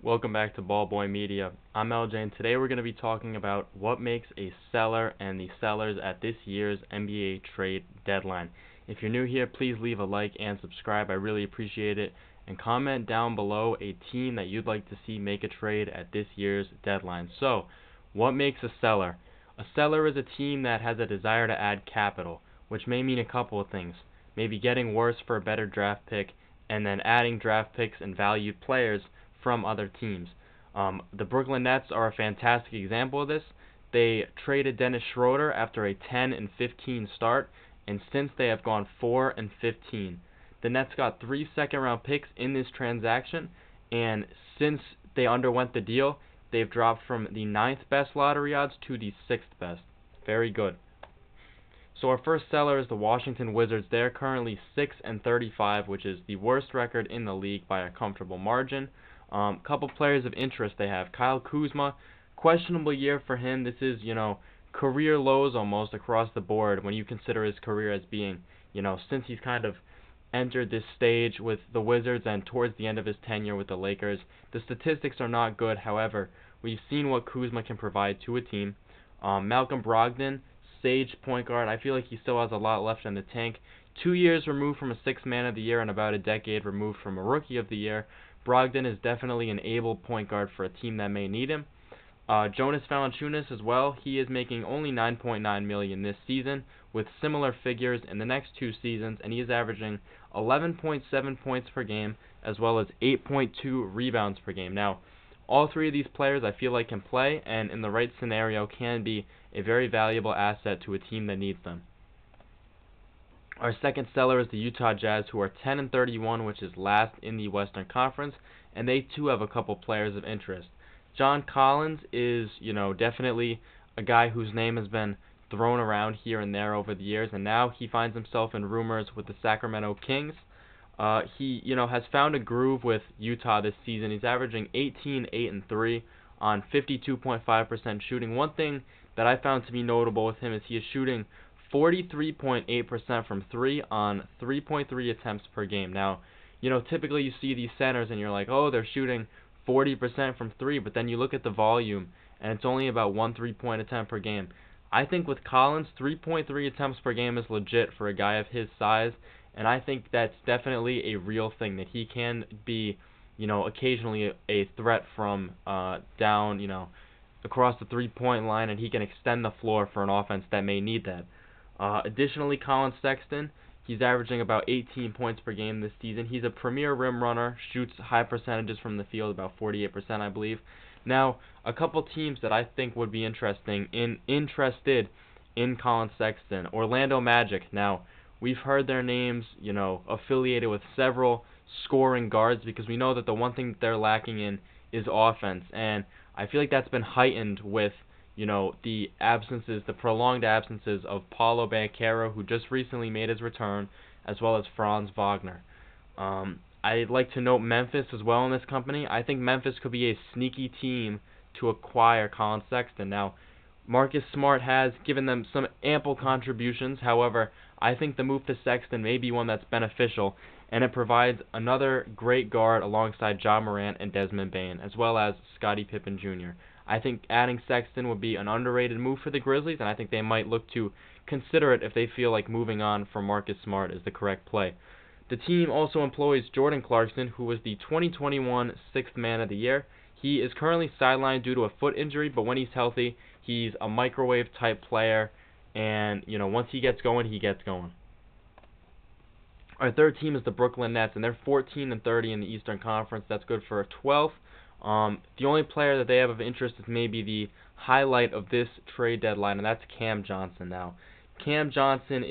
Welcome back to Ballboy Media. I'm LJ, and today we're going to be talking about what makes a seller and the sellers at this year's NBA trade deadline. If you're new here, please leave a like and subscribe. I really appreciate it. And comment down below a team that you'd like to see make a trade at this year's deadline. So, what makes a seller? A seller is a team that has a desire to add capital, which may mean a couple of things. Maybe getting worse for a better draft pick, and then adding draft picks and valued players from other teams. The Brooklyn Nets are a fantastic example of this. They traded Dennis Schroeder after a 10-15 start, and since they have gone 4-15. The Nets got 3 second-round picks in this transaction, and since they underwent the deal, they've dropped from the 9th best lottery odds to the 6th best. Very good. So our first seller is the Washington Wizards. They're currently 6-35, which is the worst record in the league by a comfortable margin. Couple players of interest they have. Kyle Kuzma, questionable year for him. This is, career lows almost across the board when you consider his career as being, since he's kind of entered this stage with the Wizards and towards the end of his tenure with the Lakers. The statistics are not good. However, we've seen what Kuzma can provide to a team. Malcolm Brogdon, sage point guard. I feel like he still has a lot left in the tank. 2 years removed from a Sixth Man of the Year and about a decade removed from a Rookie of the Year. Brogdon is definitely an able point guard for a team that may need him. Jonas Valanciunas as well. He is making only $9.9 million this season, with similar figures in the next 2 seasons, and he is averaging 11.7 points per game as well as 8.2 rebounds per game. Now, all 3 of these players I feel like can play, and in the right scenario can be a very valuable asset to a team that needs them. Our second seller is the Utah Jazz, who are 10-31, which is last in the Western Conference, and they too have a couple players of interest. John Collins is, definitely a guy whose name has been thrown around here and there over the years, and now he finds himself in rumors with the Sacramento Kings. He, has found a groove with Utah this season. He's averaging 18, 8, and 3 on 52.5% shooting. One thing that I found to be notable with him is he is shooting 43.8% from 3 on 3.3 attempts per game. Now, typically you see these centers and you're like, oh, they're shooting 40% from 3, but then you look at the volume and it's only about 1 3-point attempt per game. I think with Collins, 3.3 attempts per game is legit for a guy of his size, and I think that's definitely a real thing, that he can be, occasionally a threat from down, across the 3-point line, and he can extend the floor for an offense that may need that. Additionally, Colin Sexton, he's averaging about 18 points per game this season. He's a premier rim runner, shoots high percentages from the field, about 48% I believe. Now, a couple teams that I think would be interested in Colin Sexton. Orlando Magic. Now, we've heard their names, affiliated with several scoring guards, because we know that the one thing that they're lacking in is offense, and I feel like that's been heightened with the prolonged absences of Paulo Banchero, who just recently made his return, as well as Franz Wagner. I'd like to note Memphis as well in this company. I think Memphis could be a sneaky team to acquire Colin Sexton. Now, Marcus Smart has given them some ample contributions. However, I think the move to Sexton may be one that's beneficial, and it provides another great guard alongside Ja Morant and Desmond Bane, as well as Scottie Pippen Jr. I think adding Sexton would be an underrated move for the Grizzlies, and I think they might look to consider it if they feel like moving on from Marcus Smart is the correct play. The team also employs Jordan Clarkson, who was the 2021 Sixth Man of the Year. He is currently sidelined due to a foot injury, but when he's healthy, he's a microwave-type player, and, once he gets going, he gets going. Our third team is the Brooklyn Nets, and they're 14-30 in the Eastern Conference. That's good for a 12th. The only player that they have of interest is maybe the highlight of this trade deadline, and that's Cam Johnson. Now, Cam Johnson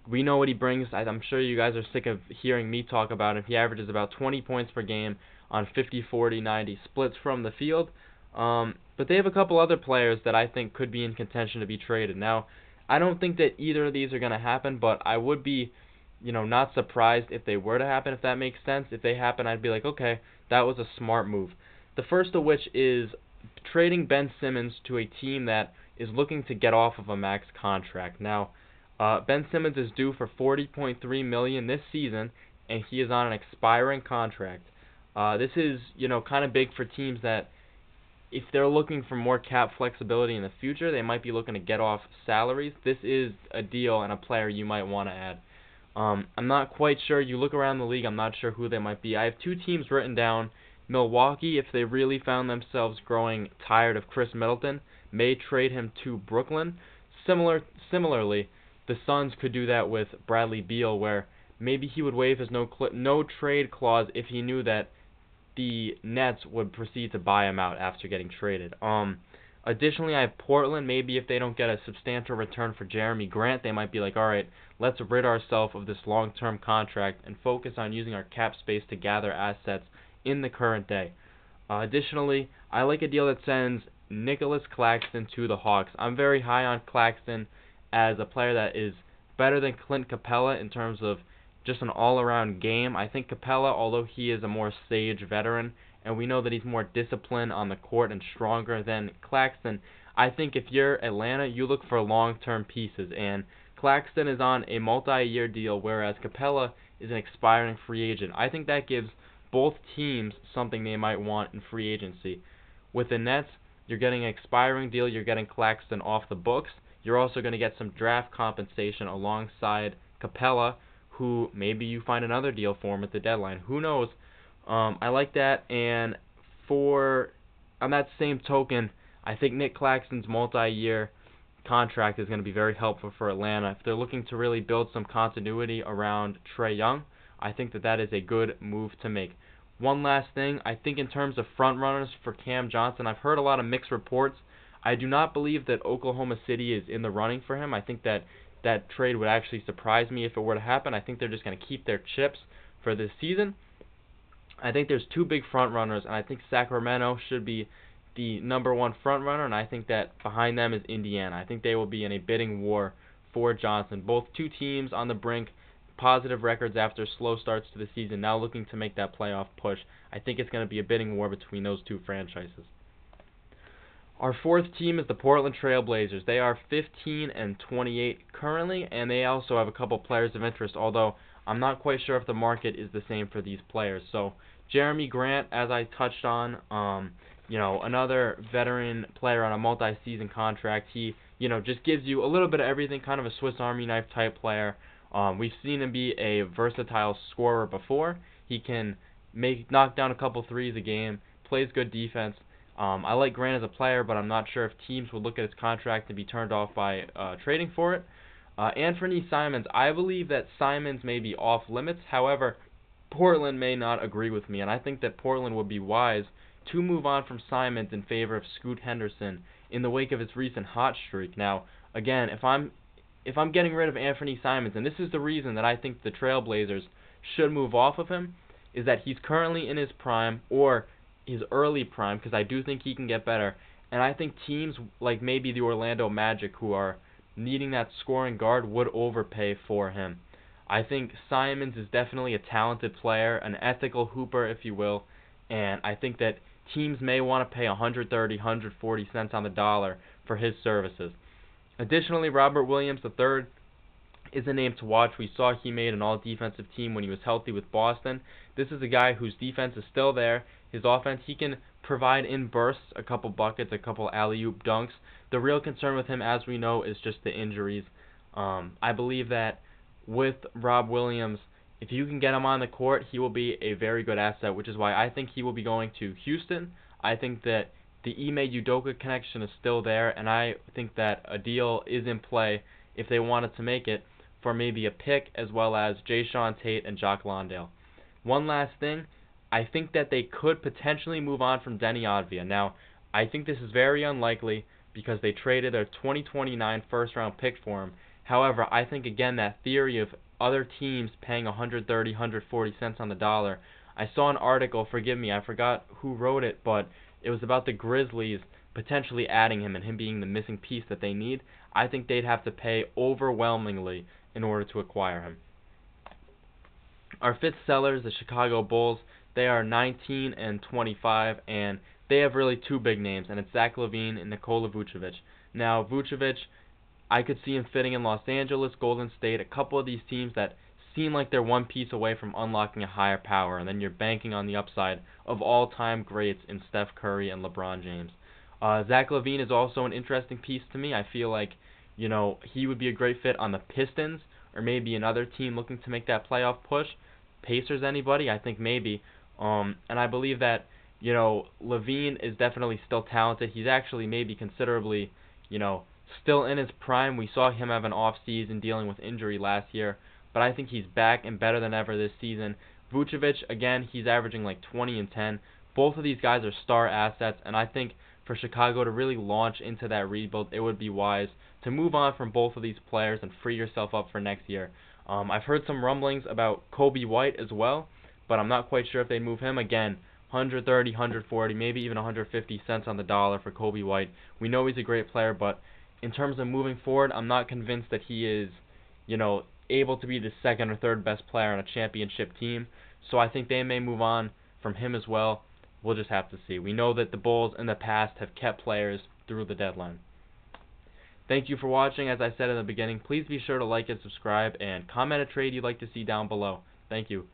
we know what he brings. I'm sure you guys are sick of hearing me talk about him. He averages about 20 points per game on 50-40-90 splits from the field. But they have a couple other players that I think could be in contention to be traded. Now, I don't think that either of these are going to happen, but I would be, not surprised if they were to happen, if that makes sense. If they happen, I'd be like, okay, that was a smart move. The first of which is trading Ben Simmons to a team that is looking to get off of a max contract. Now, Ben Simmons is due for $40.3 million this season, and he is on an expiring contract. This is, kind of big for teams that if they're looking for more cap flexibility in the future, they might be looking to get off salaries. This is a deal and a player you might want to add. I'm not quite sure. You look around the league, I'm not sure who they might be. I have two teams written down. Milwaukee, if they really found themselves growing tired of Chris Middleton, may trade him to Brooklyn. Similarly, the Suns could do that with Bradley Beal, where maybe he would waive his no trade clause if he knew that the Nets would proceed to buy him out after getting traded. Additionally, I have Portland. Maybe if they don't get a substantial return for Jeremy Grant, they might be like, all right, let's rid ourselves of this long-term contract and focus on using our cap space to gather assets in the current day. Additionally, I like a deal that sends Nicholas Claxton to the Hawks. I'm very high on Claxton as a player that is better than Clint Capella in terms of just an all-around game. I think Capella, although he is a more sage veteran, and we know that he's more disciplined on the court and stronger than Claxton, I think if you're Atlanta, you look for long-term pieces, and Claxton is on a multi-year deal, whereas Capella is an expiring free agent. I think that gives both teams something they might want in free agency. With the Nets, you're getting an expiring deal, you're getting Claxton off the books, you're also going to get some draft compensation alongside Capella, who maybe you find another deal for him at the deadline. Who knows? I like that, and on that same token, I think Nick Claxton's multi-year contract is going to be very helpful for Atlanta. If they're looking to really build some continuity around Trae Young, I think that is a good move to make. One last thing, I think in terms of front runners for Cam Johnson, I've heard a lot of mixed reports. I do not believe that Oklahoma City is in the running for him. I think that trade would actually surprise me if it were to happen. I think they're just going to keep their chips for this season. I think there's two big front runners, and I think Sacramento should be the number one front runner, and I think that behind them is Indiana. I think they will be in a bidding war for Johnson. Both two teams on the brink, positive records after slow starts to the season, now looking to make that playoff push. I think it's going to be a bidding war between those two franchises. Our fourth team is the Portland Trail Blazers. They are 15-28 currently, and they also have a couple players of interest, although I'm not quite sure if the market is the same for these players. So Jeremy Grant, as I touched on, another veteran player on a multi-season contract. He, just gives you a little bit of everything, kind of a Swiss Army knife type player. We've seen him be a versatile scorer before. He can knock down a couple threes a game, plays good defense. I like Grant as a player, but I'm not sure if teams would look at his contract and be turned off by trading for it. Anthony Simons, I believe that Simons may be off limits. However, Portland may not agree with me, and I think that Portland would be wise to move on from Simons in favor of Scoot Henderson in the wake of his recent hot streak. Now, again, if I'm getting rid of Anthony Simons, and this is the reason that I think the Trailblazers should move off of him, is that he's currently in his prime, or his early prime, because I do think he can get better. And I think teams like maybe the Orlando Magic, who are needing that scoring guard, would overpay for him. I think Simons is definitely a talented player, an ethical hooper, if you will, and I think that teams may want to pay 130, 140 cents on the dollar for his services. Additionally, Robert Williams III is a name to watch. We saw he made an all-defensive team when he was healthy with Boston. This is a guy whose defense is still there. His offense, he can provide in bursts, a couple buckets, a couple alley-oop dunks. The real concern with him, as we know, is just the injuries. I believe that with Rob Williams, if you can get him on the court, he will be a very good asset, which is why I think he will be going to Houston. I think that the Ime Udoka connection is still there, and I think that a deal is in play if they wanted to make it for maybe a pick, as well as Jae'Sean Tate and Jock Landale. One last thing, I think that they could potentially move on from Deni Avdija. Now, I think this is very unlikely because they traded their 2029 first-round pick for him. However, I think, again, that theory of other teams paying 130, 140 cents on the dollar. I saw an article, forgive me, I forgot who wrote it, but it was about the Grizzlies potentially adding him and him being the missing piece that they need. I think they'd have to pay overwhelmingly in order to acquire him. Our fifth sellers, the Chicago Bulls, they are 19-25, and they have really two big names, and it's Zach LaVine and Nikola Vucevic. Now, Vucevic, I could see him fitting in Los Angeles, Golden State, a couple of these teams that seem like they're one piece away from unlocking a higher power, and then you're banking on the upside of all-time greats in Steph Curry and LeBron James. Zach LaVine is also an interesting piece to me. I feel like, he would be a great fit on the Pistons or maybe another team looking to make that playoff push. Pacers, anybody? I think maybe. And I believe that, LaVine is definitely still talented. He's actually maybe considerably, still in his prime. We saw him have an off season dealing with injury last year, but I think he's back and better than ever this season. Vucevic, again, he's averaging like 20 and 10. Both of these guys are star assets, and I think for Chicago to really launch into that rebuild, it would be wise to move on from both of these players and free yourself up for next year. I've heard some rumblings about Kobe White as well, but I'm not quite sure if they'd move him. Again, 130, 140, maybe even 150 cents on the dollar for Kobe White. We know he's a great player, but in terms of moving forward, I'm not convinced that he is, able to be the second or third best player on a championship team. So I think they may move on from him as well. We'll just have to see. We know that the Bulls in the past have kept players through the deadline. Thank you for watching. As I said in the beginning, please be sure to like and subscribe and comment a trade you'd like to see down below. Thank you.